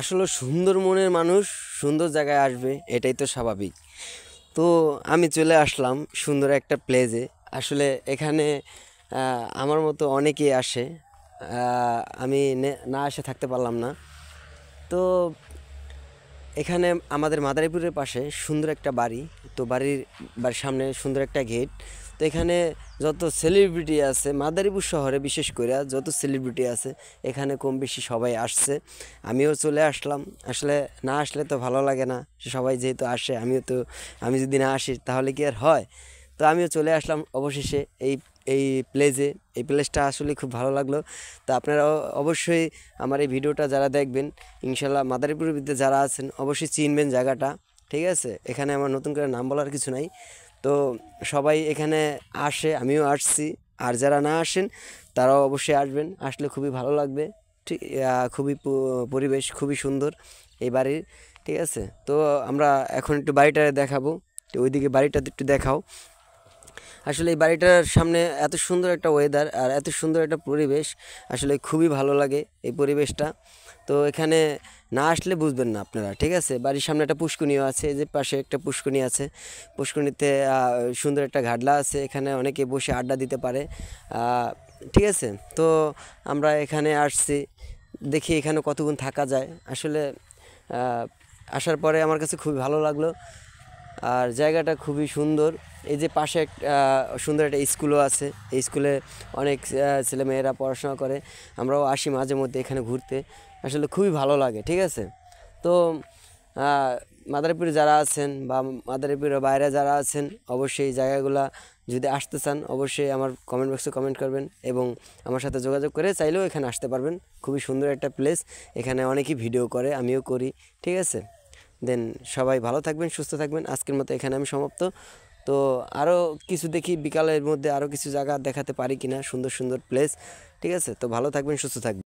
আসলে সুন্দর মনের মানুষ সুন্দর জায়গায় আসবে, এটাই তো স্বাভাবিক। তো আমি চলে আসলাম সুন্দর একটা প্লেসে। আসলে এখানে আমার মতো অনেকেই আসে। আমি না এসে থাকতে পারলাম না। তো এখানে আমাদের মাদারীপুরের পাশে সুন্দর একটা বাড়ি। তো বাড়ির সামনে সুন্দর একটা গেট। তো এখানে যত সেলিব্রিটি আছে মাদারীপুর শহরে, বিশেষ করে যত সেলিব্রিটি আছে এখানে কম বেশি সবাই আসছে। আমিও চলে আসলাম। আসলে না আসলে তো ভালো লাগে না। সবাই যেহেতু আসে, আমি যদি না আসি তাহলে কি আর হয়? তো আমিও চলে আসলাম অবশেষে এই এই প্লেসে। এই প্লেসটা আসলে খুব ভালো লাগলো। তো আপনারা অবশ্যই আমার এই ভিডিওটা যারা দেখবেন, ইনশাল্লাহ মাদারীপুরের ভিতরে যারা আছেন অবশ্যই চিনবেন জায়গাটা। ঠিক আছে, এখানে আমার নতুন করে নাম বলার কিছু নাই। তো সবাই এখানে আসে, আমিও আসছি। আর যারা না আসেন তারাও অবশ্যই আসবেন, আসলে খুবই ভালো লাগবে। ঠিক, পরিবেশ খুবই সুন্দর এই বাড়ির। ঠিক আছে, তো আমরা এখন একটু বাড়িটা দেখাবো। তো ওইদিকে বাড়িটা একটু দেখাও। আসলে এই বাড়িটার সামনে এত সুন্দর একটা ওয়েদার আর এত সুন্দর একটা পরিবেশ, আসলে খুবই ভালো লাগে এই পরিবেশটা। তো এখানে না আসলে বুঝবেন না আপনারা। ঠিক আছে, বাড়ির সামনে একটা পুষ্করিণীও আছে, এই যে পাশে একটা পুষ্করিণী আছে। পুষ্করিণীতে সুন্দর একটা ঘাটলা আছে, এখানে অনেকে বসে আড্ডা দিতে পারে। ঠিক আছে, তো আমরা এখানে আসছি, দেখি এখানে কতক্ষণ থাকা যায়। আসলে আহ, আসার পরে আমার কাছে খুবই ভালো লাগলো। আর জায়গাটা খুবই সুন্দর। এই যে পাশে সুন্দর একটা স্কুলও আছে। এই স্কুলে অনেক ছেলেমেয়েরা পড়াশোনা করে। আমরাও আসি মাঝে মধ্যে এখানে ঘুরতে। আসলে খুবই ভালো লাগে। ঠিক আছে, তো মাদারীপুরে যারা আছেন বা মাদারীপুরের বাইরে যারা আছেন, অবশ্যই এই জায়গাগুলা যদি আসতে চান অবশ্যই আমার কমেন্ট বক্সে কমেন্ট করবেন এবং আমার সাথে যোগাযোগ করে চাইলেও এখানে আসতে পারবেন। খুবই সুন্দর একটা প্লেস। এখানে অনেকেই ভিডিও করে, আমিও করি। ঠিক আছে, দেন সবাই ভালো থাকবেন, সুস্থ থাকবেন। আজকের মতো এখানে আমি সমাপ্ত। তো আরও কিছু দেখি বিকালের মধ্যে আরও কিছু জায়গা দেখাতে পারি কিনা, সুন্দর সুন্দর প্লেস। ঠিক আছে, তো ভালো থাকবেন, সুস্থ থাকবেন।